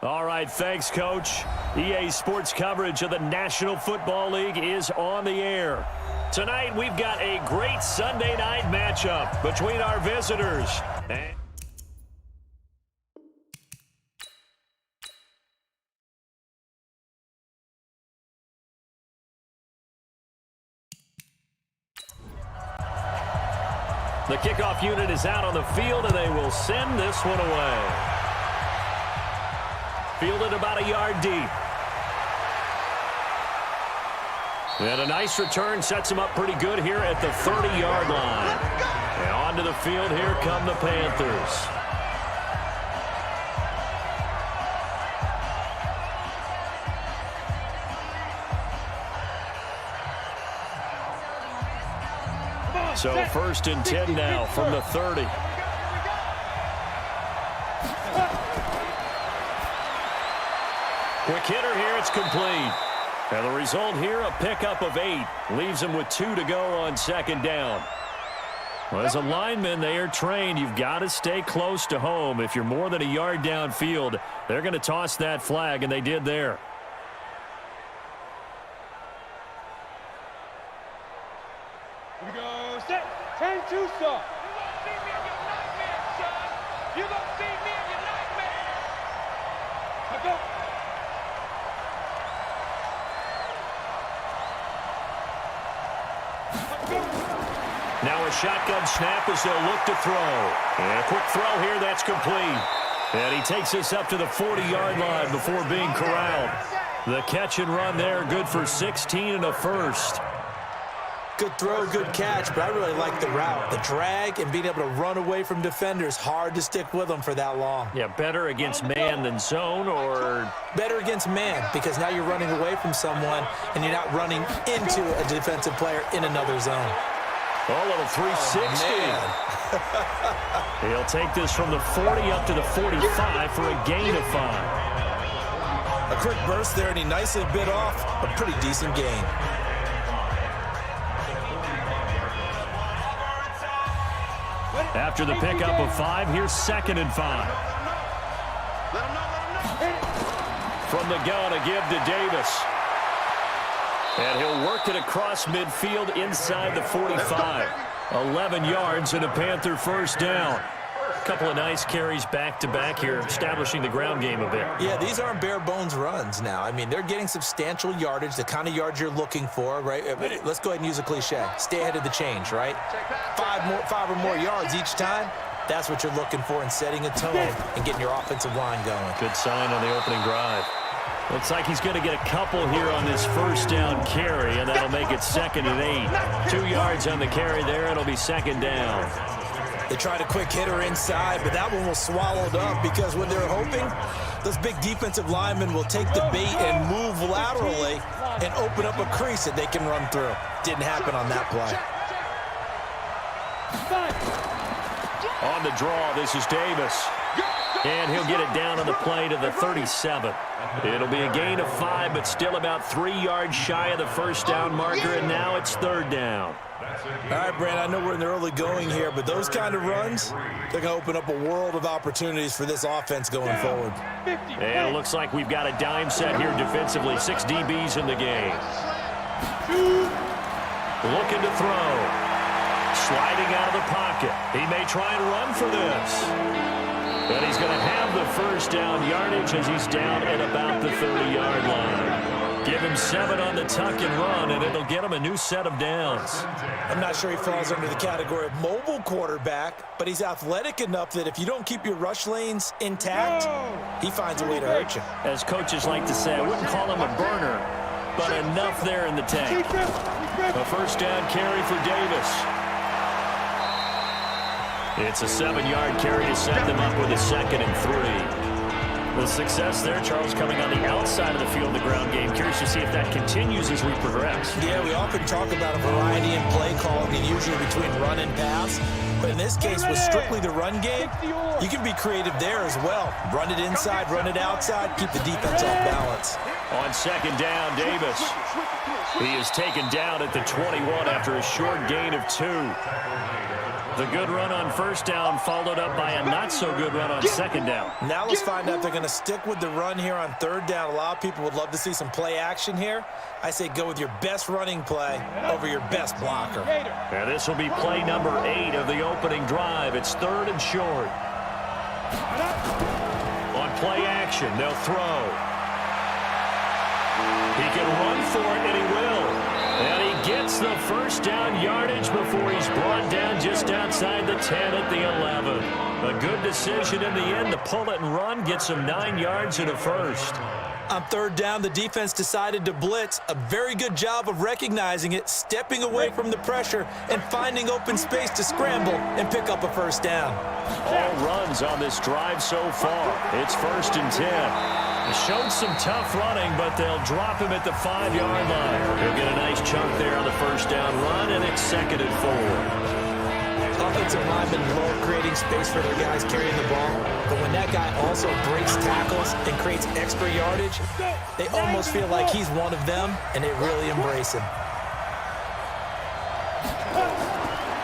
All right, thanks, Coach. EA Sports coverage of the National Football League is on the air. Tonight, we've got a great Sunday night matchup between our visitors. The kickoff unit is out on the field, and they will send this one away. Fielded about a yard deep. And a nice return sets him up pretty good here at the 30-yard line. And onto the field, here come the Panthers. So 1st and 10 now from the 30. Quick hitter here, it's complete. And the result here, a pickup of 8. Leaves them with 2 to go on 2nd down. Well, as a lineman, they are trained. You've got to stay close to home. If you're more than a yard downfield, they're going to toss that flag, and they did there. Here we go, set, 10-2, son. You gonna see me in your nightmare. Let's go. Now a shotgun snap as they'll look to throw. And a quick throw here, that's complete. And he takes this up to the 40-yard line before being corralled. The catch and run there, good for 16 and a first. Good throw, good catch, but I really like the route. The drag and being able to run away from defenders, hard to stick with them for that long. Yeah, better against man than zone, or? Better against man, because now you're running away from someone and you're not running into a defensive player in another zone. Oh, a little 360. He'll take this from the 40 up to the 45 for a gain of 5. A quick burst there, and he nicely bit off a pretty decent gain. After the pickup of 5, here's 2nd and 5. From the gun, a give to Davis. And he'll work it across midfield inside the 45. 11 yards and a Panther first down. A couple of nice carries back-to-back here, establishing the ground game a bit. Yeah, these aren't bare-bones runs now. I mean, they're getting substantial yardage, the kind of yards you're looking for, right? Let's go ahead and use a cliche. Stay ahead of the change, right? 5 or more yards each time. That's what you're looking for in setting a tone and getting your offensive line going. Good sign on the opening drive. Looks like he's going to get a couple here on this first down carry, and that'll make it 2nd and 8. 2 yards on the carry there. It'll be 2nd down. They tried a quick hitter inside, but that one was swallowed up because what they're hoping, those big defensive linemen will take the bait and move laterally and open up a crease that they can run through. Didn't happen on that play. On the draw, this is Davis. And he'll get it down on the play to the 37. It'll be a gain of 5, but still about 3 yards shy of the first down marker, and now it's 3rd down. All right, Brand, I know we're in the early going here, but those kind of runs, they're going to open up a world of opportunities for this offense going forward. And it looks like we've got a dime set here defensively. 6 DBs in the game. Looking to throw. Sliding out of the pocket. He may try and run for this. But he's going to have the first down yardage as he's down at about the 30-yard line. Give him 7 on the tuck and run, and it'll get him a new set of downs. I'm not sure he falls under the category of mobile quarterback, but he's athletic enough that if you don't keep your rush lanes intact, he finds a way to hurt you. As coaches like to say, I wouldn't call him a burner, but enough there in the tank. A first down carry for Davis. It's a 7-yard carry to set them up with a 2nd and 3. The success there, Charles, coming on the outside of the field in the ground game. Curious to see if that continues as we progress. Yeah, we often talk about a variety in play calling, and usually between run and pass. But in this case, with strictly the run game, you can be creative there as well. Run it inside, run it outside, keep the defense off balance. On 2nd down, Davis. He is taken down at the 21 after a short gain of 2. The good run on first down followed up by a not-so-good run on second down. Now let's find out if they're going to stick with the run here on third down. A lot of people would love to see some play action here. I say go with your best running play over your best blocker. And this will be play number 8 of the opening drive. It's 3rd and short. On play action, they'll throw. He can run for it, and he will. And he gets the first down yardage before he's brought down just outside the 10 at the 11. A good decision in the end to pull it and run, get some 9 yards and a first. On third down, the defense decided to blitz. A very good job of recognizing it, stepping away from the pressure, and finding open space to scramble and pick up a first down. All runs on this drive so far. It's 1st and 10. He showed some tough running, but they'll drop him at the 5-yard line. He'll get a nice chunk there on the first down run, and it's 2nd and 4. Offensive linemen love creating space for their guys carrying the ball, but when that guy also breaks tackles and creates extra yardage, they almost feel like he's one of them, and they really embrace him.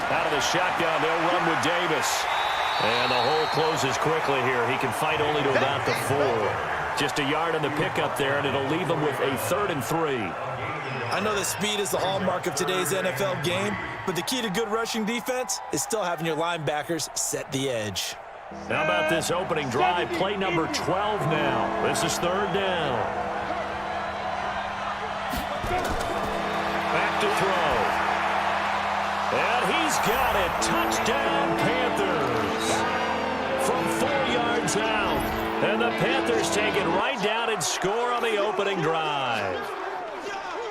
Out of the shotgun, they'll run with Davis. And the hole closes quickly here. He can fight only to about the 4. Just a yard on the pickup there, and it'll leave him with a 3rd and 3. I know that speed is the hallmark of today's NFL game, but the key to good rushing defense is still having your linebackers set the edge. How about this opening drive? Play number 12 now. This is 3rd down. Back to throw. And he's got it. Touchdown, Panthers. From 4 yards out. And the Panthers take it right down and score on the opening drive.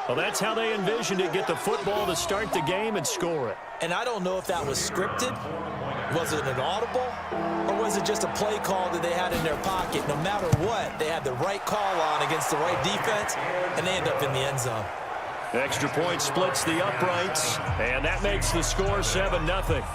Well, that's how they envisioned it. Get the football to start the game and score it. And I don't know if that was scripted. Was it an audible? Or was it just a play call that they had in their pocket? No matter what, they had the right call on against the right defense, and they end up in the end zone. Extra point splits the uprights, and that makes the score 7-0.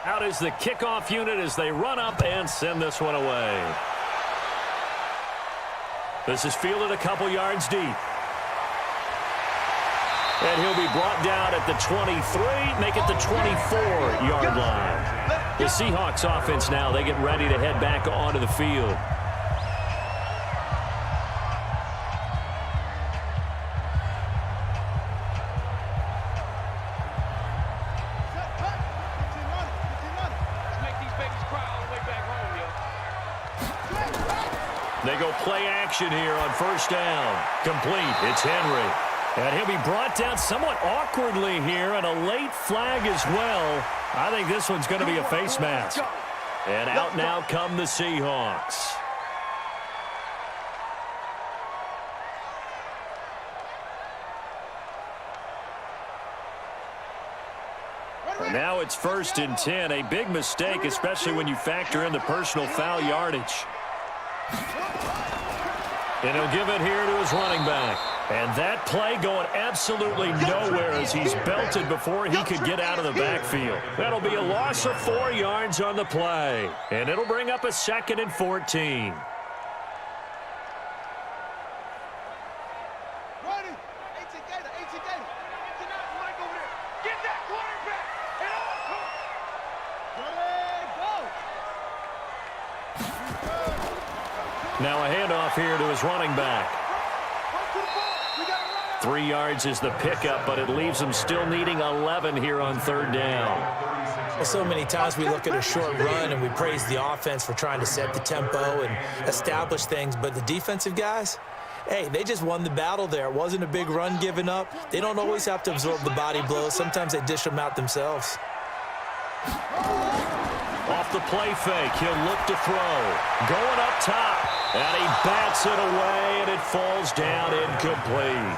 Out is the kickoff unit as they run up and send this one away. This is fielded a couple yards deep. And he'll be brought down at the 23, make it the 24-yard line. The Seahawks offense now, they get ready to head back onto the field. They go play action here on first down. Complete. It's Henry. And he'll be brought down somewhat awkwardly here, and a late flag as well. I think this one's going to be a face mask. And out now come the Seahawks. Now it's 1st and 10. A big mistake, especially when you factor in the personal foul yardage. And he'll give it here to his running back. And that play going absolutely nowhere as he's belted before he could get out of the backfield. That'll be a loss of 4 yards on the play. And it'll bring up a 2nd and 14. Now a handoff here to his running back. 3 yards is the pickup, but it leaves him still needing 11 here on 3rd down. Well, so many times we look at a short run and we praise the offense for trying to set the tempo and establish things, but the defensive guys, hey, they just won the battle there. It wasn't a big run given up. They don't always have to absorb the body blows. Sometimes they dish them out themselves. Off the play fake, he'll look to throw. Going up top, and he bats it away, and it falls down incomplete.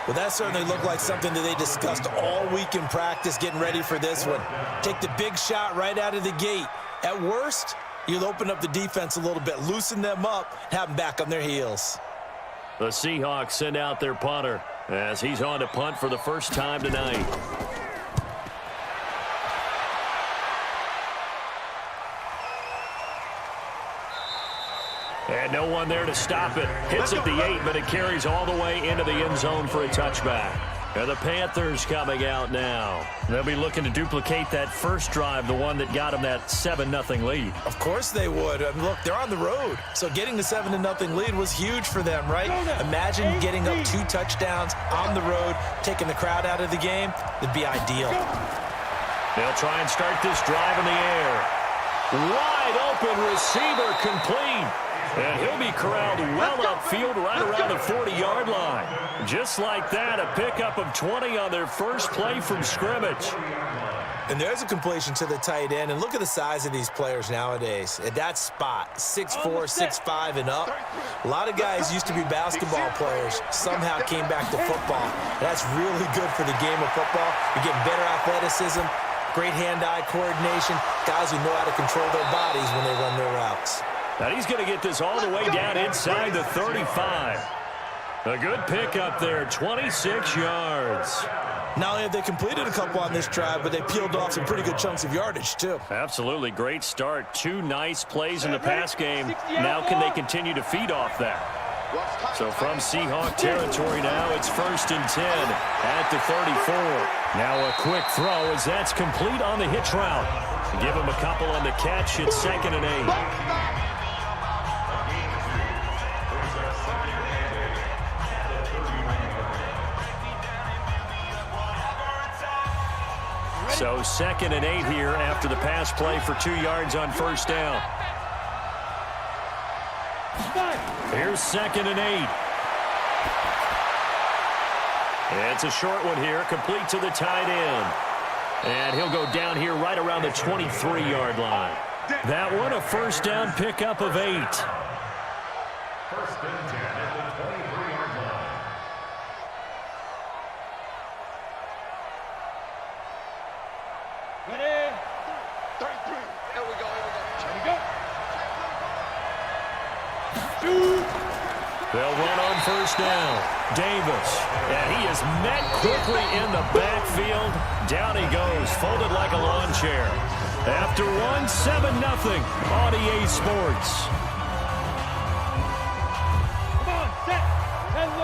Well, that certainly looked like something that they discussed all week in practice getting ready for this one. Take the big shot right out of the gate. At worst, you'll open up the defense a little bit, loosen them up, have them back on their heels. The Seahawks send out their punter as he's on to punt for the first time tonight. And no one there to stop it. Hits at the 8, but it carries all the way into the end zone for a touchback. And the Panthers coming out now. They'll be looking to duplicate that first drive, the one that got them that 7-0 lead. Of course they would. Look, they're on the road. So getting the 7-0 lead was huge for them, right? Imagine getting up 2 touchdowns on the road, taking the crowd out of the game. It'd be ideal. They'll try and start this drive in the air. Wide open receiver complete. And he'll be corralled well upfield right around the 40-yard line. Just like that, a pickup of 20 on their first play from scrimmage. And there's a completion to the tight end. And look at the size of these players nowadays. At that spot, 6'4", 6'5", and up. A lot of guys used to be basketball players. Somehow came back to football. And that's really good for the game of football. You're getting better athleticism, great hand-eye coordination, guys who know how to control their bodies when they run their routes. Now he's going to get this all the way down inside the 35. A good pickup there, 26 yards. Not only have they completed a couple on this drive, but they peeled off some pretty good chunks of yardage, too. Absolutely great start. 2 nice plays in the pass game. Now can they continue to feed off that? So from Seahawk territory now, it's 1st and 10 at the 34. Now a quick throw as that's complete on the hitch route. Give him a couple on the catch. It's 2nd and 8. So 2nd and 8 here after the pass play for 2 yards on first down. Here's 2nd and 8. It's a short one here, complete to the tight end. And he'll go down here right around the 23-yard line. That one a first down pickup of 8. First and 10 at the 23-yard line. Ready? 33. Here we go. They'll run on first down. Davis. And he is met quickly in the backfield. Down he goes, folded like a lawn chair. After one, 7-0 on EA Sports.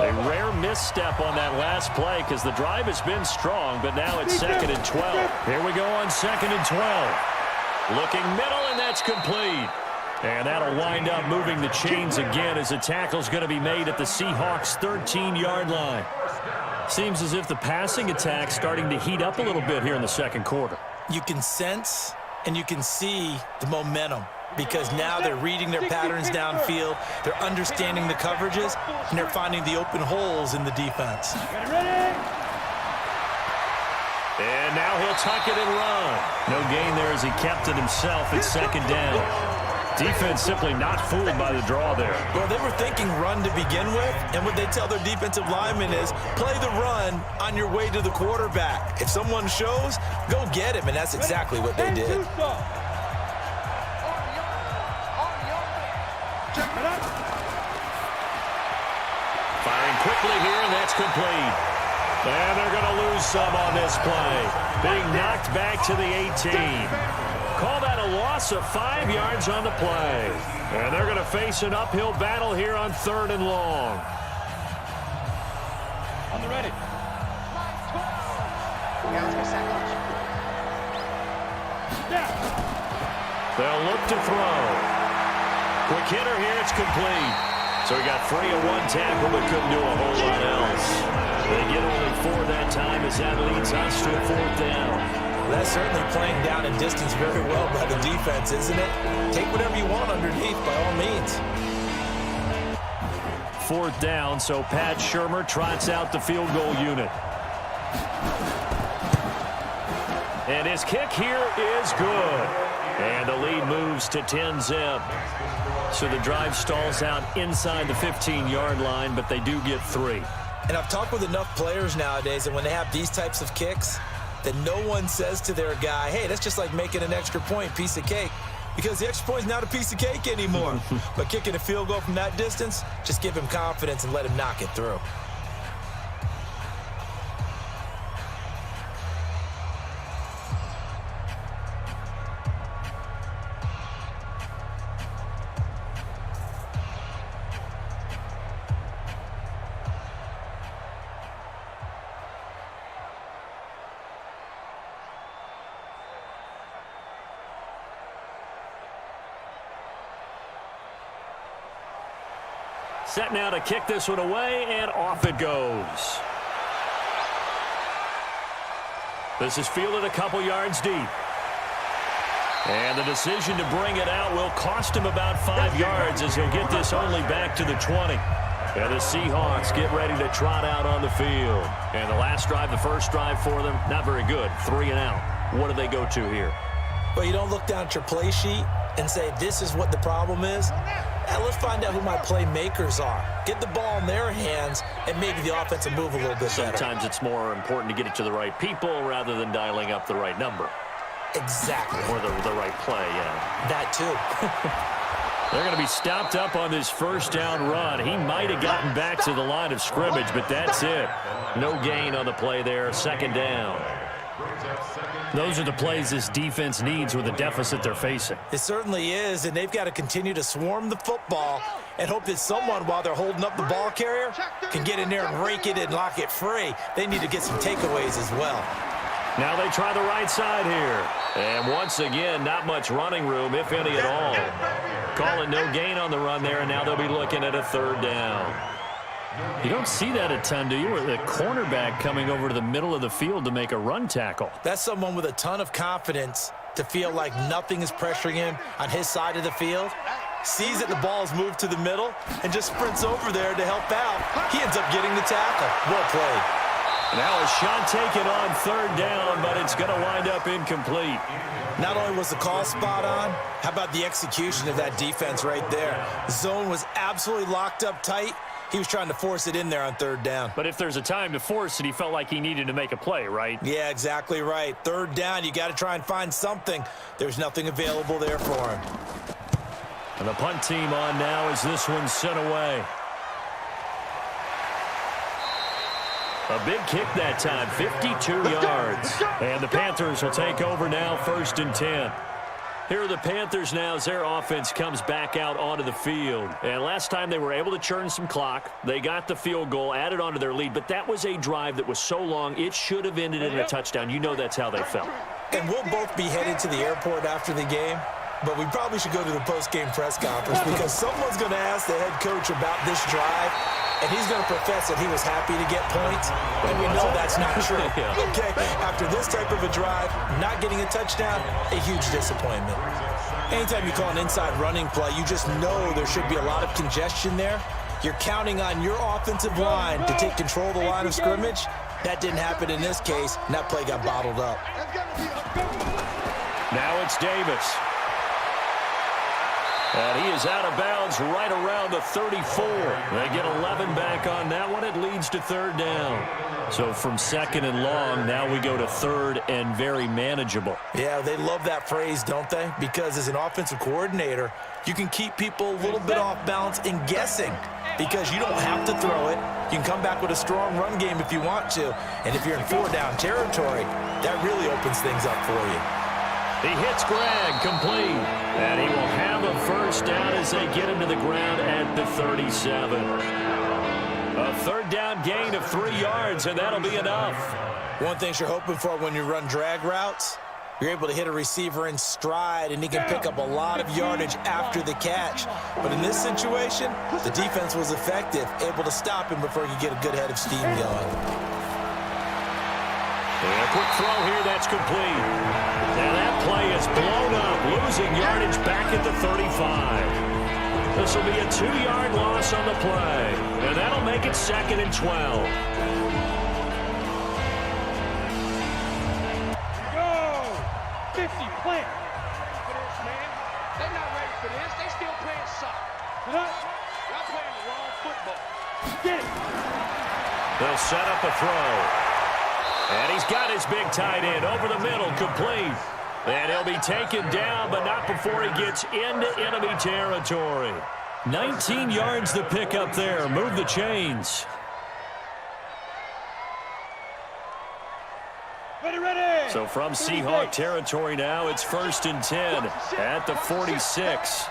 A rare misstep on that last play because the drive has been strong, but now it's 2nd and 12. Here we go on 2nd and 12. Looking middle, and that's complete. And that'll wind up moving the chains again as the tackle's going to be made at the Seahawks' 13-yard line. Seems as if the passing attack's starting to heat up a little bit here in the second quarter. You can sense and you can see the momentum because now they're reading their patterns downfield, they're understanding the coverages, and they're finding the open holes in the defense. And now he'll tuck it and run. No gain there as he kept it himself at 2nd down. Defense simply not fooled by the draw there. Well, they were thinking run to begin with, and what they tell their defensive linemen is play the run on your way to the quarterback. If someone shows, go get him, and that's exactly what they did. Firing quickly here, and that's complete. And they're going to lose some on this play. Being knocked back to the 18. Call that a loss of 5 yards on the play. And they're going to face an uphill battle here on 3rd and long. On the ready. They'll look to throw. Quick hitter here, it's complete. So he got free of one tackle, but couldn't do a whole lot else. They get only 4 that time as that leads us to a 4th down. That's certainly playing down and distance very well by the defense, isn't it? Take whatever you want underneath, by all means. 4th down, so Pat Shurmur trots out the field goal unit. And his kick here is good. And the lead moves to 10-zip. So the drive stalls out inside the 15-yard line, but they do get 3. And I've talked with enough players nowadays that when they have these types of kicks, that no one says to their guy, hey, that's just like making an extra point, piece of cake. Because the extra point is not a piece of cake anymore. But kicking a field goal from that distance, just give him confidence and let him knock it through. Set now to kick this one away, and off it goes. This is fielded a couple yards deep. And the decision to bring it out will cost him about 5 yards as he'll get this only back to the 20. And the Seahawks get ready to trot out on the field. And the last drive, the first drive for them, not very good. 3 and out. What do they go to here? Well, you don't look down at your play sheet and say, this is what the problem is. Now let's find out who my playmakers are. Get the ball in their hands, and maybe the offense will move a little bit better. Sometimes it's more important to get it to the right people rather than dialing up the right number. Exactly. Or the right play, yeah. That too. They're going to be stopped up on this first down run. He might have gotten back to the line of scrimmage, but that's it. No gain on the play there, second down. Those are the plays this defense needs with the deficit they're facing. It certainly is, and they've got to continue to swarm the football and hope that someone, while they're holding up the ball carrier, can get in there and rake it and lock it free. They need to get some takeaways as well. Now they try the right side here. And once again, not much running room, if any at all. Calling no gain on the run there, and now they'll be looking at a third down. You don't see that a ton, do you? With a cornerback coming over to the middle of the field to make a run tackle. That's someone with a ton of confidence to feel like nothing is pressuring him on his side of the field. Sees that the ball is moved to the middle and just sprints over there to help out. He ends up getting the tackle. Well played. Now a shot taken on third down, but it's going to wind up incomplete. Not only was the call spot on, how about the execution of that defense right there? The zone was absolutely locked up tight. He was trying to force it in there on third down. But if there's a time to force it, he felt like he needed to make a play, right? Yeah, exactly right. Third down, you got to try and find something. There's nothing available there for him. And the punt team on now as this one's sent away. A big kick that time, 52 yards. And the Panthers will take over now, 1st and 10. Here are the Panthers now as their offense comes back out onto the field. And last time they were able to churn some clock. They got the field goal, added onto their lead. But that was a drive that was so long, it should have ended in a touchdown. You know that's how they felt. And we'll both be headed to the airport after the game. But we probably should go to the post-game press conference because someone's going to ask the head coach about this drive, and he's going to profess that he was happy to get points, and we know that's not true. Okay, after this type of a drive, not getting a touchdown, a huge disappointment. Anytime you call an inside running play, you just know there should be a lot of congestion there. You're counting on your offensive line to take control of the line of scrimmage. That didn't happen in this case, and that play got bottled up. Now it's Davis. And he is out of bounds right around the 34. They get 11 back on that one. It leads to third down. So from second and long, now we go to third and very manageable. Yeah, they love that phrase, don't they? Because as an offensive coordinator, you can keep people a little bit off balance and guessing because you don't have to throw it. You can come back with a strong run game if you want to. And if you're in 4-down territory, that really opens things up for you. He hits Greg, complete. And he will have a first down as they get him to the ground at the 37. A third down gain of 3 yards, and that'll be enough. One thing you're hoping for when you run drag routes, you're able to hit a receiver in stride, and he can pick up a lot of yardage after the catch. But in this situation, the defense was effective, able to stop him before he could get a good head of steam going. And a quick throw here, that's complete. And that play is blown up, losing yardage back at the 35. This will be a 2-yard loss on the play. And that'll make it 2nd and 12. Go! 50, plant. Y'all playing the wrong football. Get it. They'll set up a throw. And he's got his big tight end over the middle, complete. And he'll be taken down, but not before he gets into enemy territory. 19 yards to pick up there. Move the chains. Ready. So from Seahawk territory now, it's 1st and 10 at the 46.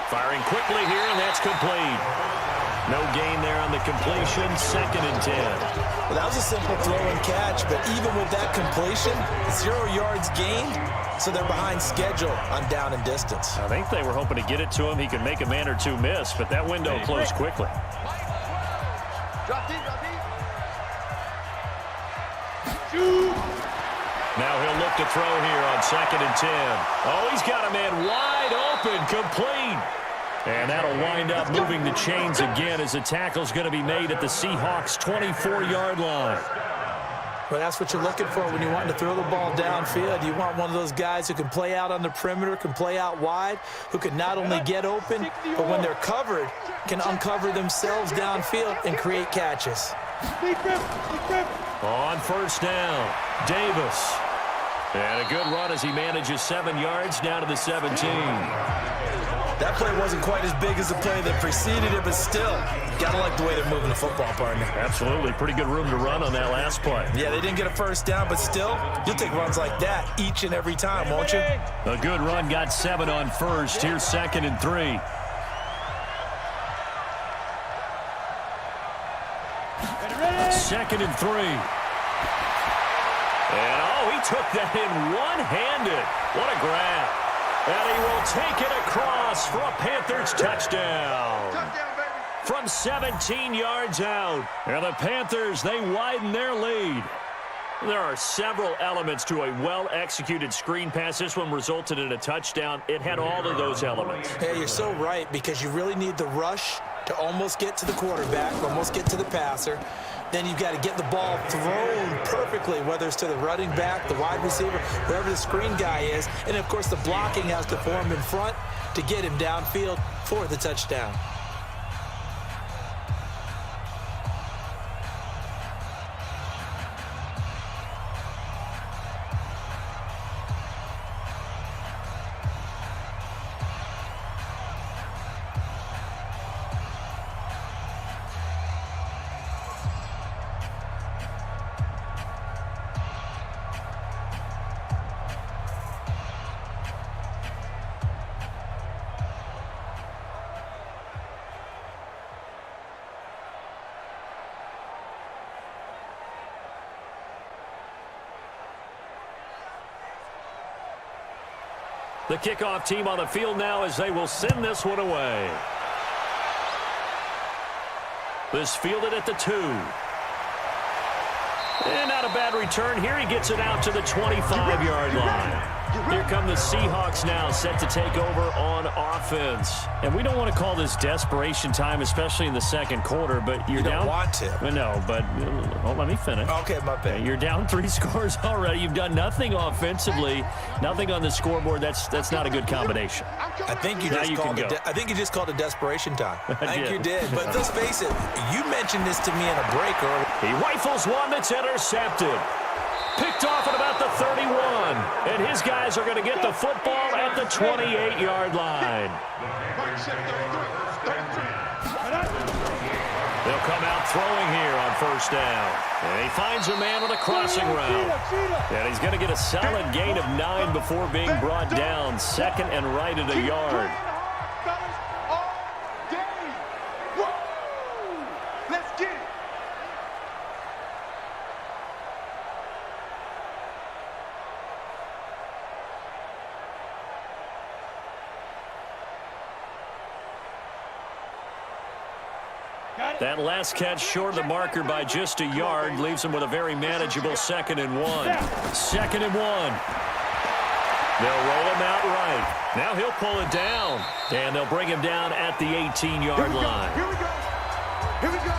Firing quickly here, and that's complete. No gain there on the completion. 2nd and 10. Well, that was a simple throw and catch, but even with that completion, 0 yards gained, so they're behind schedule on down and distance. I think they were hoping to get it to him. He could make a man or two miss, but that window closed quickly. Drop deep, drop deep. Now he'll look to throw here on 2nd and 10. Oh, he's got a man wide open, complete. And that'll wind up moving the chains again as the tackle's going to be made at the Seahawks' 24-yard line. Well, that's what you're looking for when you want to throw the ball downfield. You want one of those guys who can play out on the perimeter, can play out wide, who can not only get open, but when they're covered, can uncover themselves downfield and create catches. On 1st down, Davis. And a good run as he manages 7 yards down to the 17. That play wasn't quite as big as the play that preceded it, but still, got to like the way they're moving the football, partner. Absolutely. Pretty good room to run on that last play. Yeah, they didn't get a 1st down, but still, you'll take runs like that each and every time, won't you? A good run, got 7 on 1st. Here's 2nd and 3. Second and 3. And, oh, he took that in one-handed. What a grab. And he will take it across for a Panthers touchdown. Touchdown, baby. From 17 yards out. And the Panthers, they widen their lead. There are several elements to a well-executed screen pass. This one resulted in a touchdown. It had all of those elements. Yeah, you're so right, because you really need the rush to almost get to the quarterback, almost get to the passer. Then you've got to get the ball thrown perfectly, whether it's to the running back, the wide receiver, wherever the screen guy is. And, of course, the blocking has to form in front to get him downfield for the touchdown. The kickoff team on the field now as they will send this one away. This fielded at the 2. And not a bad return here. He gets it out to the 25-yard line. Here come the Seahawks now, set to take over on offense. And we don't want to call this desperation time, especially in the second quarter, but you're down. You don't want to. No, but let me finish. Okay, my bad. You're down 3 scores already. You've done nothing offensively, nothing on the scoreboard. That's not a good combination. I think you just called it desperation time. I think you did. But let's face it, you mentioned this to me in a break earlier. He rifles one that's intercepted. Picked off at about the 31. And his guys are going to get the football at the 28-yard line. They'll come out throwing here on 1st down. And he finds a man with a crossing route. And he's going to get a solid gain of 9 before being brought down. 2nd and right at a yard. Let's get it. That last catch short of the marker by just a yard leaves him with a very manageable 2nd and 1. 2nd and 1. They'll roll him out right. Now he'll pull it down. And they'll bring him down at the 18-yard line. Here we go. Here we go.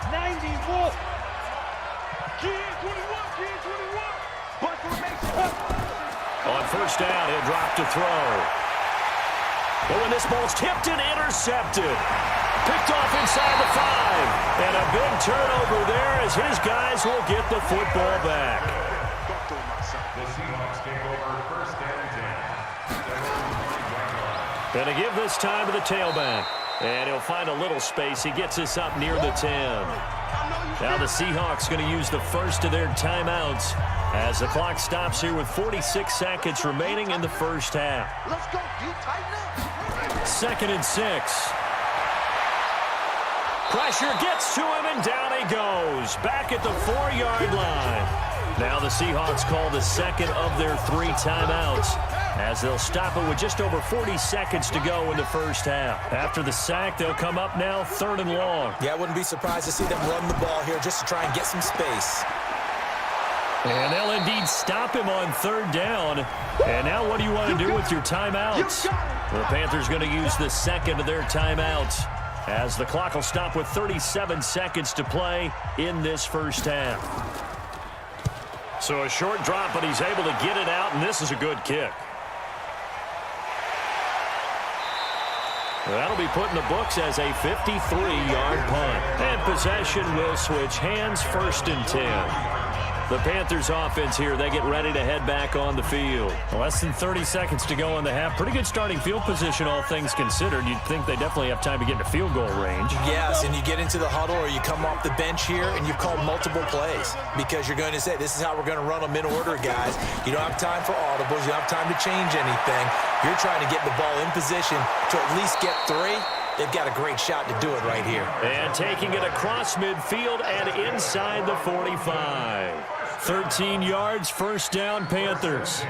91. Kid 21. Kid 21. Butt formation. first down. He'll drop to throw. But when this ball's tipped and intercepted. Picked off inside the 5. And a big turnover there as his guys will get the football back. The Seahawks take over first and 10. Going to give this time to the tailback. And he'll find a little space. He gets us up near the 10. Now the Seahawks going to use the first of their timeouts as the clock stops here with 46 seconds remaining in the first half. Let's go. You tighten up. 2nd and 6. Pressure gets to him, and down he goes. Back at the 4-yard line. Now the Seahawks call the second of their 3 timeouts as they'll stop it with just over 40 seconds to go in the first half. After the sack, they'll come up now 3rd and long. Yeah, I wouldn't be surprised to see them run the ball here just to try and get some space. And they'll indeed stop him on 3rd down. And now what do you want to do with your timeouts? The Panthers going to use the second of their timeouts as the clock will stop with 37 seconds to play in this first half. So a short drop, but he's able to get it out, and this is a good kick. That'll be put in the books as a 53-yard punt. And possession will switch hands, 1st and 10. The Panthers offense here, they get ready to head back on the field. Less than 30 seconds to go in the half. Pretty good starting field position, all things considered. You'd think they definitely have time to get into field goal range. Yes, and you get into the huddle or you come off the bench here and you've called multiple plays because you're going to say, this is how we're going to run them in order, guys. You don't have time for audibles. You don't have time to change anything. You're trying to get the ball in position to at least get 3. They've got a great shot to do it right here. And taking it across midfield and inside the 45. 13 yards, first down, Panthers.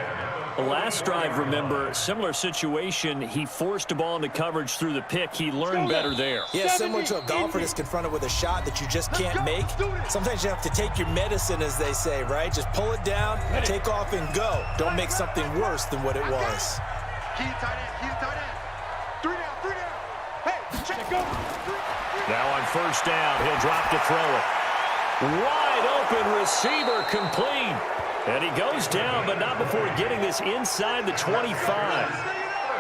The last drive, remember, similar situation. He forced a ball into coverage through the pick. He learned better there. Yeah, similar to a golfer that's confronted with a shot that you just can't make. Sometimes you have to take your medicine, as they say, right? Just pull it down, take off, and go. Don't make something worse than what it was. Keep tight end. Keep tight end. 3 down. 3 down. Hey, check go. Now on first down, he'll drop to throw it. Wide open receiver complete. And he goes down, but not before getting this inside the 25.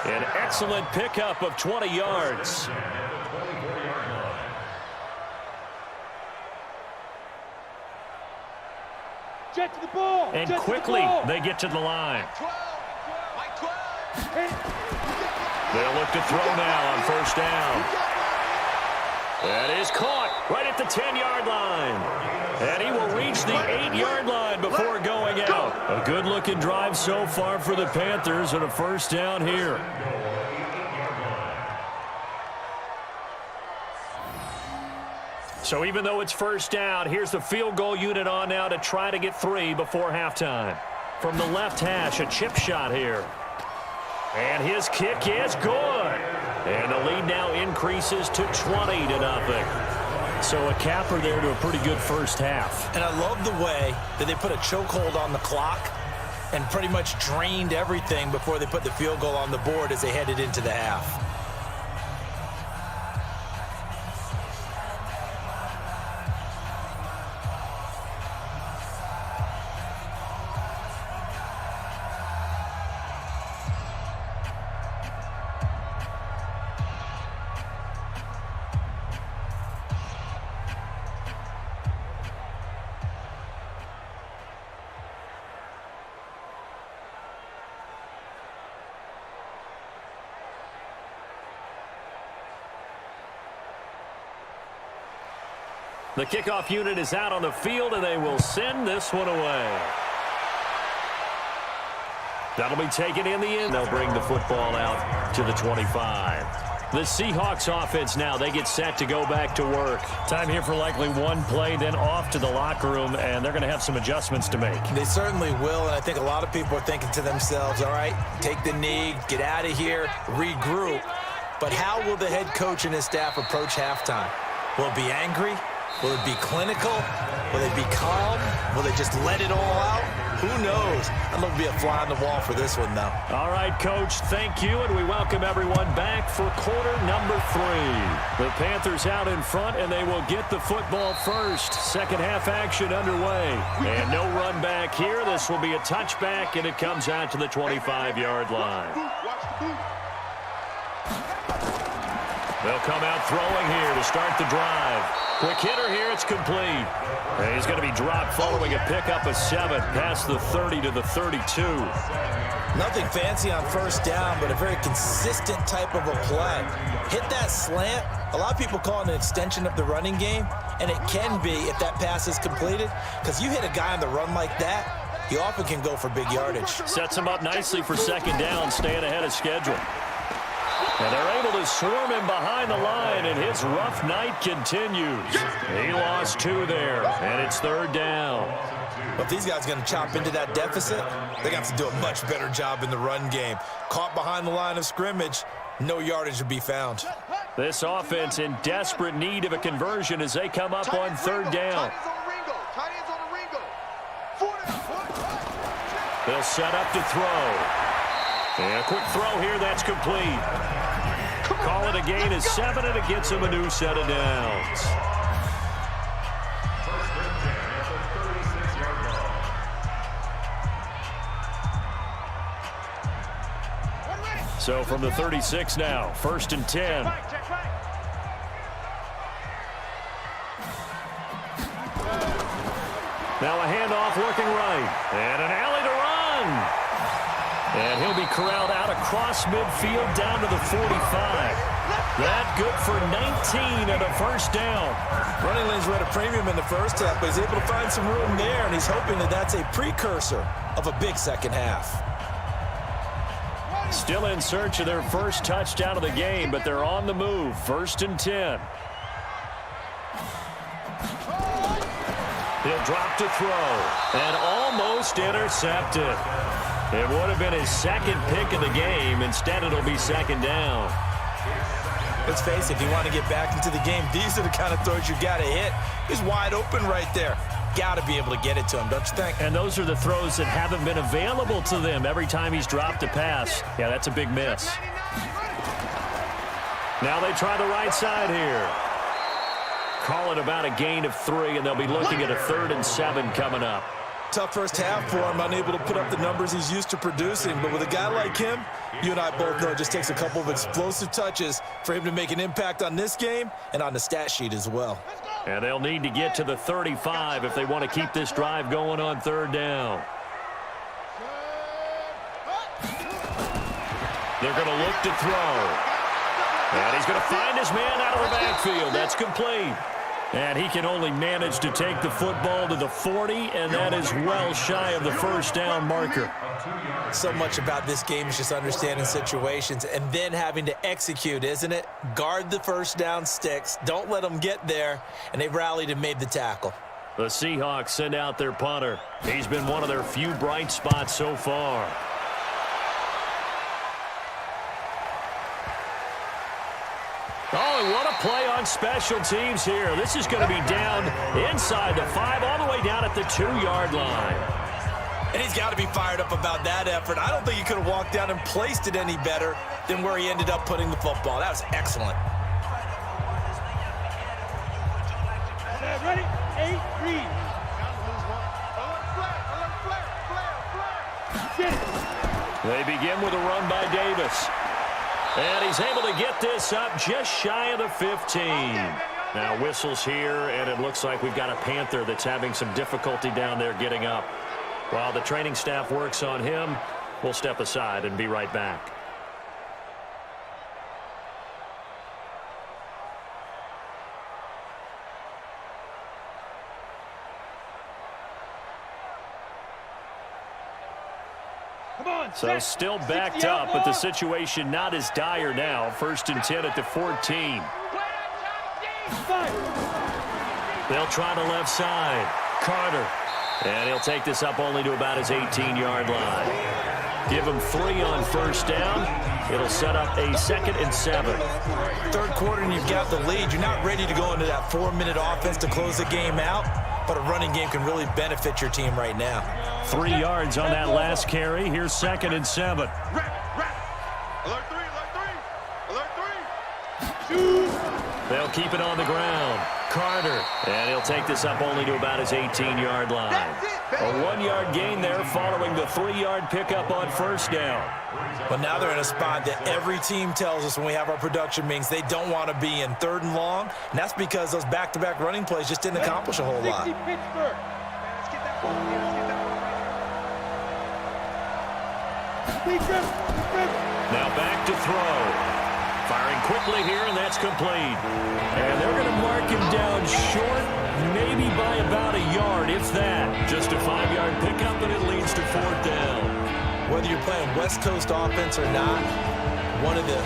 An excellent pickup of 20 yards. Jet to the ball. And Jet quickly, to the ball. they get to the line. 12. Mike 12. They'll look to throw now on first down. That is caught right at the 10-yard line. And he will reach the 8-yard line before going out. A good-looking drive so far for the Panthers and a first down here. So even though it's first down, here's the field goal unit on now to try to get 3 before halftime. From the left hash, a chip shot here. And his kick is good. And the lead now increases to 20-0. So a capper there to a pretty good first half. And I love the way that they put a chokehold on the clock and pretty much drained everything before they put the field goal on the board as they headed into the half. The kickoff unit is out on the field, and they will send this one away. That'll be taken in the end. They'll bring the football out to the 25. The Seahawks offense now, they get set to go back to work. Time here for likely one play, then off to the locker room, and they're going to have some adjustments to make. They certainly will, and I think a lot of people are thinking to themselves, all right, take the knee, get out of here, regroup. But how will the head coach and his staff approach halftime? Will it be angry? Will it be clinical? Will they be calm? Will they just let it all out? Who knows? I'd love to be a fly on the wall for this one, though. All right, Coach, thank you, and we welcome everyone back for quarter number 3. The Panthers out in front, and they will get the football first. Second half action underway. And no run back here. This will be a touchback, and it comes out to the 25-yard line. They'll come out throwing here to start the drive. Quick hitter here, it's complete. And he's going to be dropped following a pickup of 7 past the 30 to the 32. Nothing fancy on first down, but a very consistent type of a play. Hit that slant. A lot of people call it an extension of the running game, and it can be if that pass is completed, because you hit a guy on the run like that, he often can go for big yardage. Sets him up nicely for second down, staying ahead of schedule. And they're able to swarm him behind the line, and his rough night continues. He lost 2 there, and it's third down. But if these guys are going to chop into that deficit, they got to do a much better job in the run game. Caught behind the line of scrimmage, no yardage to be found. This offense in desperate need of a conversion as they come up on third down. They'll set up to throw. And a quick throw here, that's complete. Call it a gain of 7, and it gets him a new set of downs. So from the 36 now, 1st and 10. Now a handoff working right. And an alley to run. And he'll be corralled out across midfield down to the 45. That good for 19 and a first down. Running lanes were at a premium in the first half, but he's able to find some room there, and he's hoping that that's a precursor of a big second half. Still in search of their first touchdown of the game, but they're on the move. 1st and 10. He'll drop to throw, and almost intercepted. It would have been his second pick of the game. Instead, it'll be second down. Let's face it, if you want to get back into the game, these are the kind of throws you got to hit. He's wide open right there. Got to be able to get it to him, don't you think? And those are the throws that haven't been available to them every time he's dropped a pass. Yeah, that's a big miss. Now they try the right side here. Call it about a gain of 3, and they'll be looking at a 3rd and 7 coming up. Tough first half for him, unable to put up the numbers he's used to producing. But with a guy like him, you and I both know it just takes a couple of explosive touches for him to make an impact on this game and on the stat sheet as well. And they'll need to get to the 35 if they want to keep this drive going on third down. They're going to look to throw. And he's going to find his man out of the backfield. That's complete. And he can only manage to take the football to the 40, and that is well shy of the first down marker. So much about this game is just understanding situations and then having to execute, isn't it? Guard the first down sticks. Don't let them get there. And they rallied and made the tackle. The Seahawks send out their punter. He's been one of their few bright spots so far. Oh, what a play on special teams here. This is going to be down inside the 5, all the way down at the 2-yard line. And he's got to be fired up about that effort. I don't think he could have walked down and placed it any better than where he ended up putting the football. That was excellent. Ready? 8, read. They begin with a run by Davis. And he's able to get this up just shy of the 15. Now whistles here, and it looks like we've got a Panther that's having some difficulty down there getting up. While the training staff works on him, we'll step aside and be right back. So still backed up, but the situation not as dire now. 1st and 10 at the 14. They'll try the left side. Carter. And he'll take this up only to about his 18-yard line. Give him 3 on first down. It'll set up a 2nd and 7. Third quarter and you've got the lead. You're not ready to go into that 4-minute offense to close the game out. but a running game can really benefit your team right now. 3 yards on that last carry. Here's 2nd and 7. Alert three, alert three. They'll keep it on the ground. Carter, and he'll take this up only to about his 18-yard line. A 1-yard gain there following the 3-yard pickup on 1st down. But now they're in a spot that every team tells us when we have our production meetings they don't want to be in, 3rd and long. And that's because those back-to-back running plays just didn't accomplish a whole lot. Pittsburgh. Let's get that ball. Let's get that ball right here. Now back to throw. Firing quickly here, and that's complete. And they're going to mark him down short, maybe by about a yard, if that. Just a 5-yard pickup, and it leads to 4th down. Whether you're playing West Coast offense or not, one of the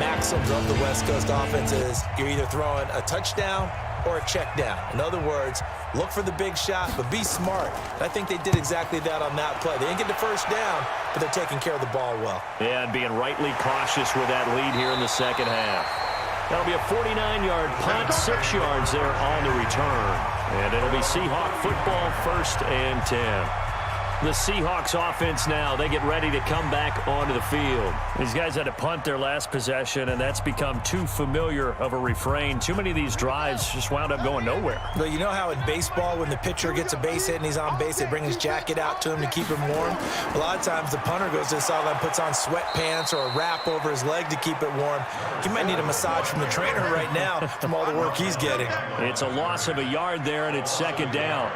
maxims of the West Coast offense is you're either throwing a touchdown or a check down. In other words, look for the big shot, but be smart. And I think they did exactly that on that play. They didn't get the 1st down, but they're taking care of the ball well. Yeah, and being rightly cautious with that lead here in the 2nd half. That'll be a 49-yard punt, 6 yards there on the return. And it'll be Seahawk football, 1st and 10. The Seahawks offense now, they get ready to come back onto the field. These guys had to punt their last possession, and that's become too familiar of a refrain. Too many of these drives just wound up going nowhere. But you know how in baseball, when the pitcher gets a base hit and he's on base, they bring his jacket out to him to keep him warm? A lot of times the punter goes to the sideline, puts on sweatpants or a wrap over his leg to keep it warm. He might need a massage from the trainer right now from all the work he's getting. It's a loss of a yard there, and it's 2nd down.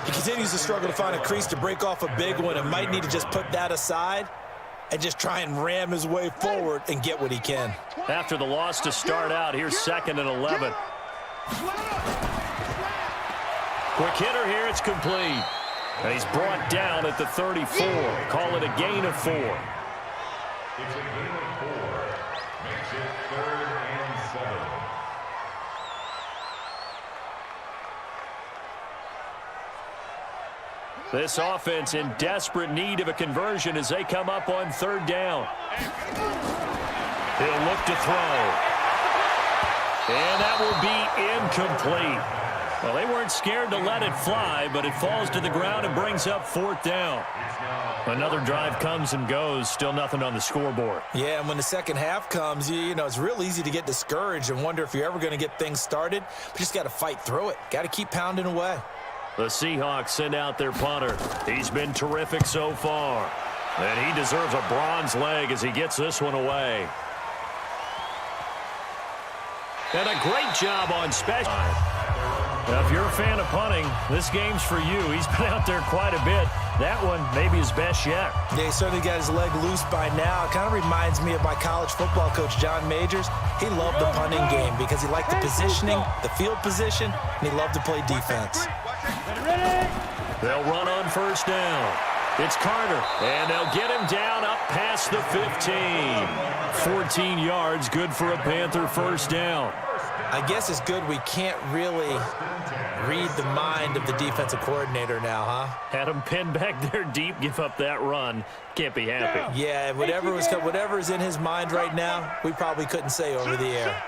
He continues to struggle to find a crease to break off a big one and might need to just put that aside and just try and ram his way forward and get what he can. After the loss to start out, here's 2nd and 11. Quick hitter here, it's complete. And he's brought down at the 34. Call it a gain of 4. It's a gain of 4. Makes it 3rd and 7. This offense in desperate need of a conversion as they come up on 3rd down. He'll look to throw. And that will be incomplete. Well, they weren't scared to let it fly, but it falls to the ground and brings up 4th down. Another drive comes and goes, still nothing on the scoreboard. Yeah, and when the 2nd half comes, you know, it's real easy to get discouraged and wonder if you're ever going to get things started. But you just got to fight through it. Got to keep pounding away. The Seahawks send out their punter. He's been terrific so far. And he deserves a bronze leg as he gets this one away. And a great job on special. Now, if you're a fan of punting, this game's for you. He's been out there quite a bit. That one maybe his best yet. Yeah, he certainly got his leg loose by now. It kind of reminds me of my college football coach, John Majors. He loved the punting game because he liked the positioning, the field position, and he loved to play defense. They'll run on 1st down. It's Carter, and they'll get him down up past the 15. 14 yards, good for a Panther 1st down. I guess it's good we can't really read the mind of the defensive coordinator now, huh? Had him pinned back there deep, give up that run. Can't be happy. Yeah, whatever is in his mind right now, we probably couldn't say over the air.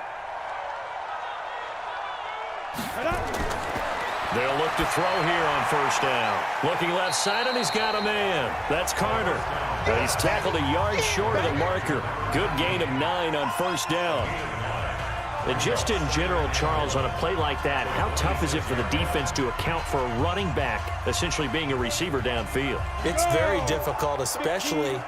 They'll look to throw here on 1st down. Looking left side, and he's got a man. That's Carter. He's tackled a yard short of the marker. Good gain of 9 on 1st down. And just in general, Charles, on a play like that, how tough is it for the defense to account for a running back essentially being a receiver downfield? It's very difficult, especially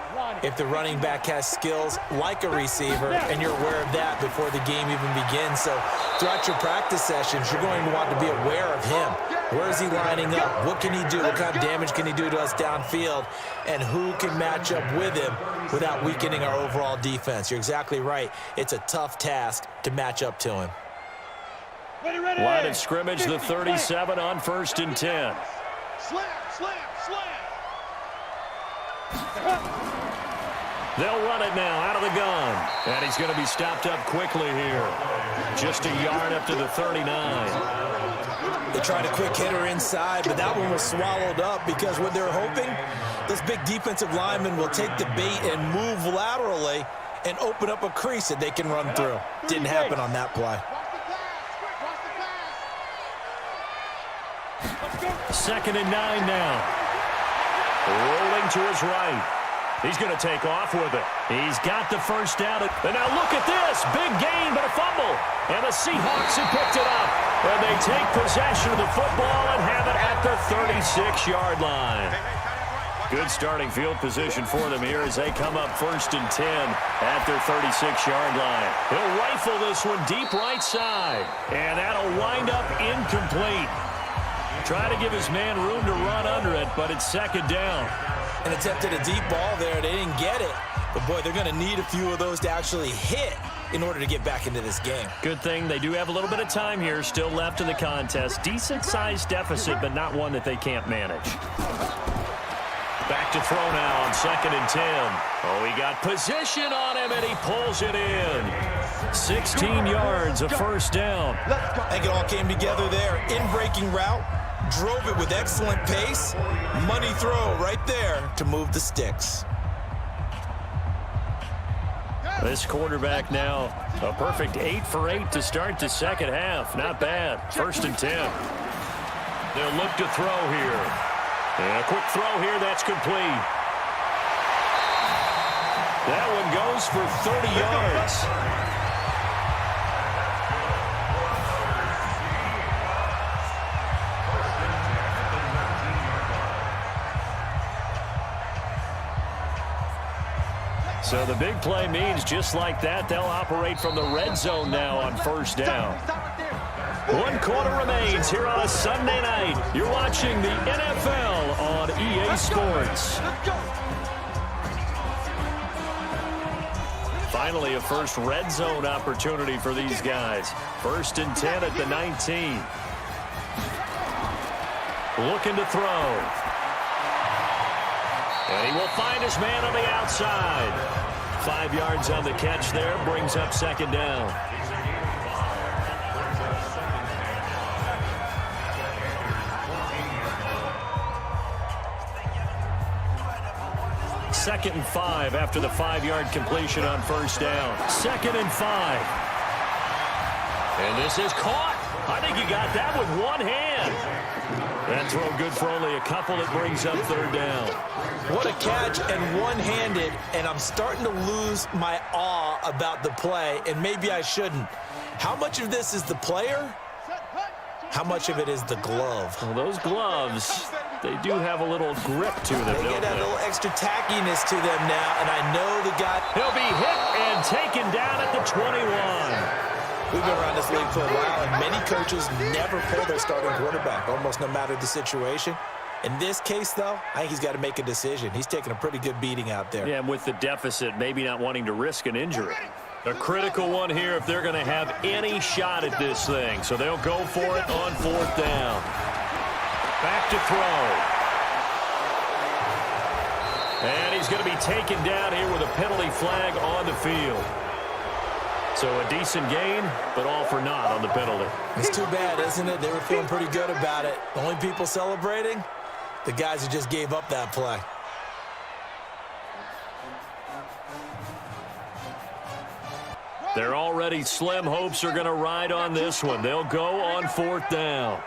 if the running back has skills like a receiver and you're aware of that before the game even begins. So throughout your practice sessions, you're going to want to be aware of him. Where is he lining up? What can he do? What kind of damage can he do to us downfield? And who can match up with him without weakening our overall defense? You're exactly right. It's a tough task to match up to him. Line of scrimmage, the 37 on 1st and 10. Slam, slam, slam. They'll run it now out of the gun. And he's going to be stopped up quickly here. Just a yard up to the 39. They tried a quick hitter inside, but that one was swallowed up because what they're hoping, this big defensive lineman will take the bait and move laterally and open up a crease that they can run through. Didn't happen on that play. Watch the pass. Quick, watch the pass. 2nd and 9 now. Rolling to his right. He's going to take off with it. He's got the first down. And now look at this. Big gain, but a fumble. And the Seahawks have picked it up. And they take possession of the football and have it at the 36-yard line. Good starting field position for them here as they come up 1st and 10 at their 36-yard line. He'll rifle this one deep right side. And that'll wind up incomplete. Try to give his man room to run under it, but it's 2nd down. And attempted a deep ball there. They didn't get it. But, boy, they're going to need a few of those to actually hit in order to get back into this game. Good thing they do have a little bit of time here still left in the contest. Decent-sized deficit, but not one that they can't manage. Back to throw now on 2nd and 10. Oh, he got position on him, and he pulls it in. 16 yards, a first down. I think it all came together there. In-breaking route. Drove it with excellent pace. Money throw right there to move the sticks. This quarterback now, a perfect 8 for 8 to start the second half. Not bad. 1st and 10. They'll look to throw here. And a quick throw here, that's complete. That one goes for 30 yards. So the big play means just like that, they'll operate from the red zone now on 1st down. 1 quarter remains here on a Sunday night. You're watching the NFL on EA Sports. Finally, a first red zone opportunity for these guys. 1st and 10 at the 19. Looking to throw. And he will find his man on the outside. 5 yards on the catch there, brings up 2nd down. Second and 5 after the 5-yard completion on 1st down. 2nd and 5. And this is caught. I think he got that with one hand. That throw good for only a couple. It brings up 3rd down. What a catch, and one-handed, and I'm starting to lose my awe about the play, and maybe I shouldn't. How much of this is the player? How much of it is the glove? Well, those gloves, they do have a little grip to them, They get that little extra tackiness to them now, and I know the guy... He'll be hit and taken down at the 21. We've been around this league for a while, and many coaches never pull their starting quarterback, almost no matter the situation. In this case, though, I think he's got to make a decision. He's taking a pretty good beating out there. Yeah, and with the deficit, maybe not wanting to risk an injury. A critical one here if they're going to have any shot at this thing. So they'll go for it on 4th down. Back to throw. And he's going to be taken down here with a penalty flag on the field. So a decent gain, but all for naught on the penalty. It's too bad, isn't it? They were feeling pretty good about it. The only people celebrating, the guys who just gave up that play. Their already slim hopes are going to ride on this one. They'll go on 4th down.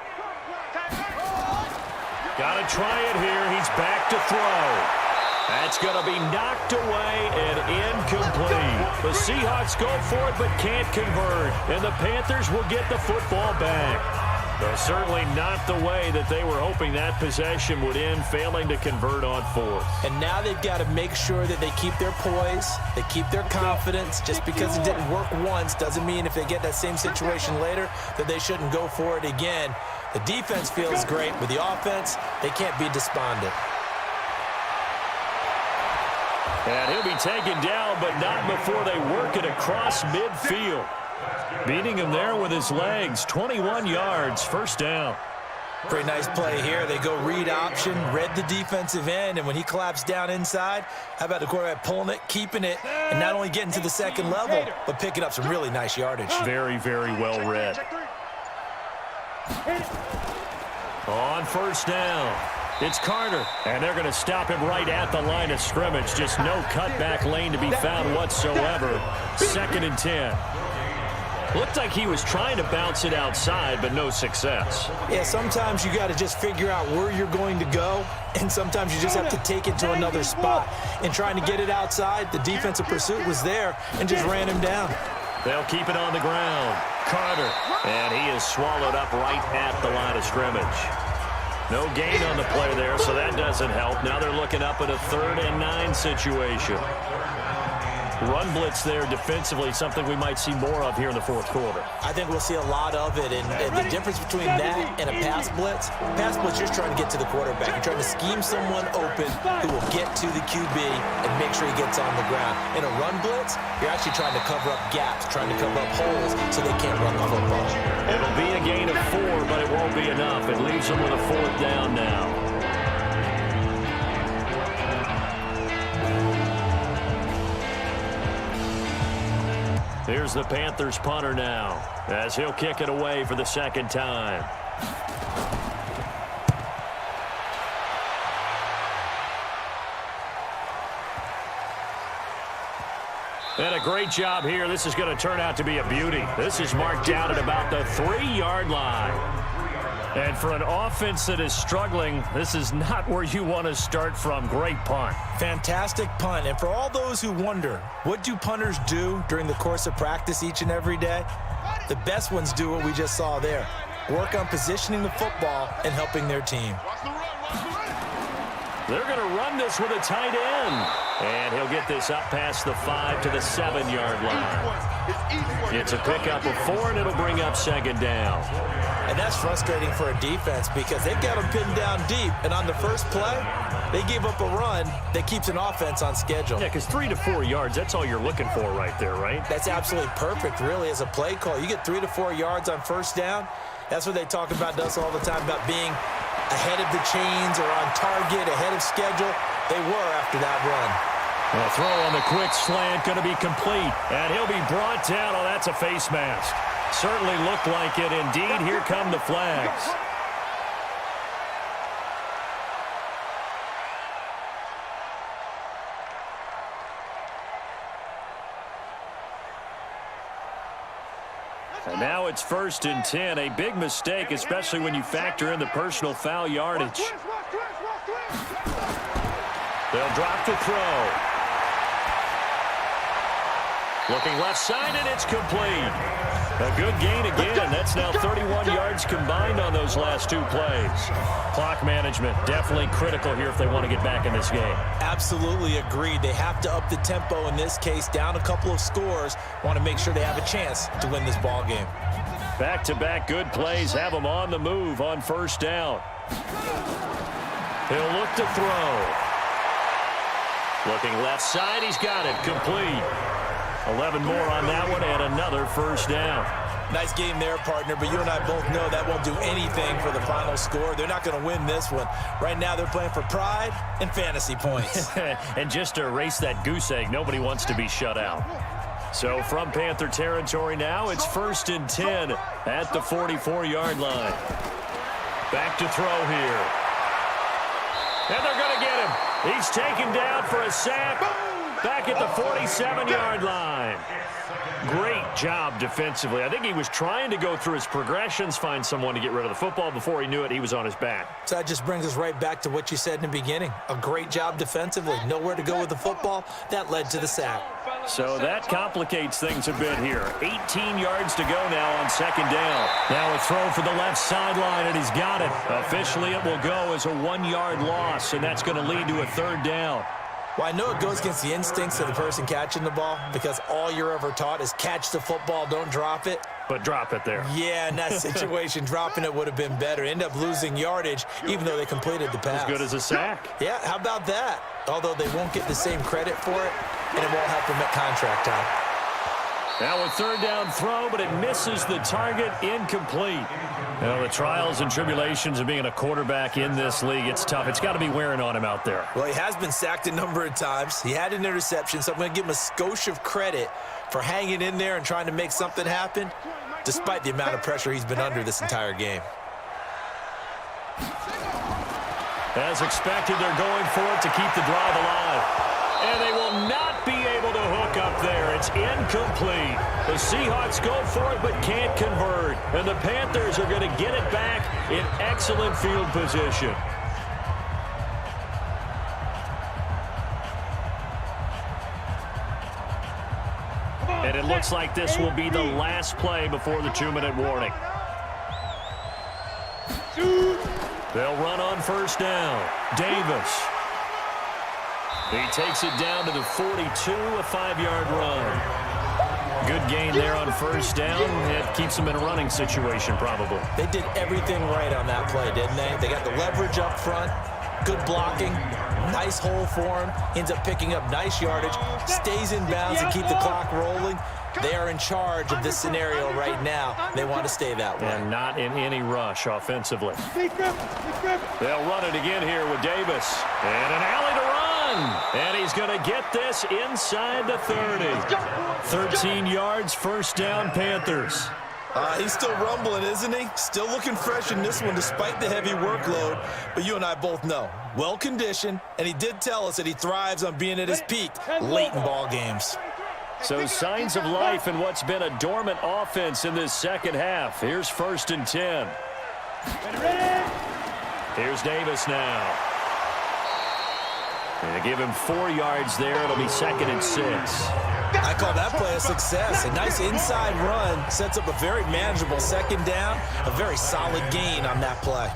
Got to try it here. He's back to throw. That's going to be knocked away and incomplete. The Seahawks go for it but can't convert. And the Panthers will get the football back. Though certainly not the way that they were hoping that possession would end, failing to convert on 4th. And now they've got to make sure that they keep their poise, they keep their confidence. Just because it didn't work once doesn't mean if they get that same situation later that they shouldn't go for it again. The defense feels great, but the offense, they can't be despondent. And he'll be taken down, but not before they work it across midfield. Beating him there with his legs. 21 yards, 1st down. Pretty nice play here. They go read option, read the defensive end, and when he collapsed down inside, how about the quarterback pulling it, keeping it, and not only getting to the 2nd level, but picking up some really nice yardage. Very, very well read. On 1st down, it's Carter, and they're going to stop him right at the line of scrimmage. Just no cutback lane to be found whatsoever. 2nd and 10. Looked like he was trying to bounce it outside, but no success. Yeah, sometimes you got to just figure out where you're going to go, and sometimes you just have to take it to another spot. And trying to get it outside, the defensive pursuit was there and just ran him down. They'll keep it on the ground. Carter, and he is swallowed up right at the line of scrimmage. No gain on the play there, so that doesn't help. Now they're looking up at a 3rd and 9 situation. Run blitz there defensively, something we might see more of here in the 4th quarter. I think we'll see a lot of it, and the difference between that and a pass blitz, you're just trying to get to the quarterback. You're trying to scheme someone open who will get to the QB and make sure he gets on the ground. In a run blitz, you're actually trying to cover up gaps, trying to cover up holes so they can't run the football. It'll be a gain of 4, but it won't be enough. It leaves them with a 4th down now. Here's the Panthers punter now, as he'll kick it away for the 2nd time. And a great job here. This is going to turn out to be a beauty. This is marked out at about the 3-yard line. And for an offense that is struggling, this is not where you want to start from. Great punt. Fantastic punt. And for all those who wonder, what do punters do during the course of practice each and every day? The best ones do what we just saw there. Work on positioning the football and helping their team. They're going to run this with a tight end. And he'll get this up past the 5 to the 7-yard line. It's a pickup of 4, and it'll bring up 2nd down. And that's frustrating for a defense because they've got them pinned down deep. And on the first play, they gave up a run that keeps an offense on schedule. Yeah, because 3 to 4 yards, that's all you're looking for right there, right? That's absolutely perfect, really, as a play call. You get 3 to 4 yards on first down. That's what they talk about us all the time, about being ahead of the chains or on target, ahead of schedule. They were after that run. A throw on the quick slant, going to be complete. And he'll be brought down. Oh, that's a face mask. Certainly looked like it. Indeed, here come the flags. And now it's 1st and 10. A big mistake, especially when you factor in the personal foul yardage. They'll drop the throw. Looking left side, and it's complete. A good gain again. That's now 31 yards combined on those last 2 plays. Clock management definitely critical here if they want to get back in this game. Absolutely agreed. They have to up the tempo in this case, down a couple of scores. Want to make sure they have a chance to win this ball game. Back-to-back good plays have them on the move on first down. He'll look to throw. Looking left side, he's got it. Complete. 11 more on that one and another first down. Nice game there, partner, but you and I both know that won't do anything for the final score. They're not going to win this one. Right now they're playing for pride and fantasy points. And just to erase that goose egg, nobody wants to be shut out. So from Panther territory now, it's 1st and 10 at the 44-yard line. Back to throw here. And they're going to get him. He's taken down for a sack. Back at the 47-yard line. Great job defensively. I think he was trying to go through his progressions, find someone to get rid of the football. Before he knew it, he was on his back. So that just brings us right back to what you said in the beginning. A great job defensively. Nowhere to go with the football. That led to the sack. So that complicates things a bit here. 18 yards to go now on 2nd down. Now a throw for the left sideline, and he's got it. Officially, it will go as a 1-yard loss, and that's going to lead to a 3rd down. Well, I know it goes against the instincts of the person catching the ball because all you're ever taught is catch the football, don't drop it. But drop it there. Yeah, in that situation, dropping it would have been better. End up losing yardage, even though they completed the pass. As good as a sack. Yeah, how about that? Although they won't get the same credit for it, and it won't help them at contract time. Now a 3rd down throw, but it misses the target. Incomplete. Well, the trials and tribulations of being a quarterback in this league, it's tough. It's got to be wearing on him out there. Well, he has been sacked a number of times. He had an interception, so I'm going to give him a skosh of credit for hanging in there and trying to make something happen, despite the amount of pressure he's been under this entire game. As expected, they're going for it to keep the drive alive. And they will not be able to hook back up there. It's incomplete. The Seahawks go for it but can't convert. And the Panthers are going to get it back in excellent field position. And it looks like this will be the last play before the 2-minute warning. They'll run on first down. Davis. He takes it down to the 42, a 5-yard run. Good gain there on first down. It keeps them in a running situation, probably. They did everything right on that play, didn't they? They got the leverage up front, good blocking, nice hole for him, ends up picking up nice yardage, stays in bounds and keep the clock rolling. They are in charge of this scenario right now. They want to stay that way. And not in any rush offensively. They'll run it again here with Davis. And an alley to run. And he's going to get this inside the 30. 13 yards, first down, Panthers. He's still rumbling, isn't he? Still looking fresh in this one despite the heavy workload. But you and I both know, well-conditioned, and he did tell us that he thrives on being at his peak late in ball games. So signs of life in what's been a dormant offense in this second half. Here's 1st and 10. Here's Davis now. They give him 4 yards there. It'll be 2nd and 6. I call that play a success. A nice inside run sets up a very manageable second down. A very solid gain on that play.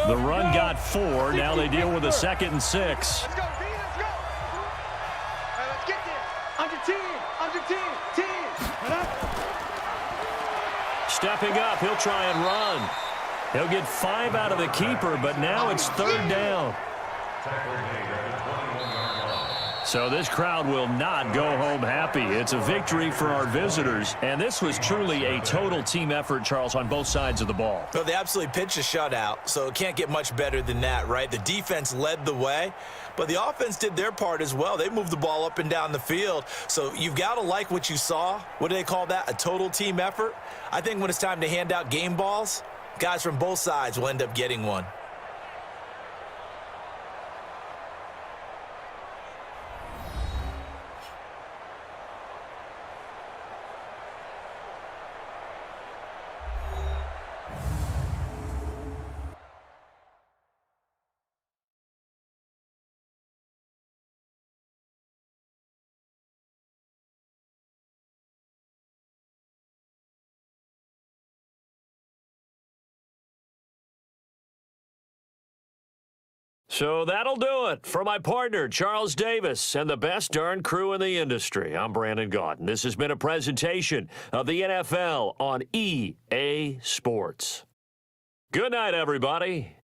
The run got 4. Now they deal with a 2nd and 6. Let's go, B, let's go. All right, let's get this. Under 10, under 10, 10. Stepping up, he'll try and run. He'll get 5 out of the keeper, but now it's 3rd down. So this crowd will not go home happy. It's a victory for our visitors, and this was truly a total team effort, Charles, on both sides of the ball. Well, they absolutely pitched a shutout, so it can't get much better than that, right? The defense led the way, but the offense did their part as well. They moved the ball up and down the field, so you've got to like what you saw. What do they call that? A total team effort? I think when it's time to hand out game balls, guys from both sides will end up getting one. So that'll do it for my partner, Charles Davis, and the best darn crew in the industry. I'm Brandon Gaudin. This has been a presentation of the NFL on EA Sports. Good night, everybody.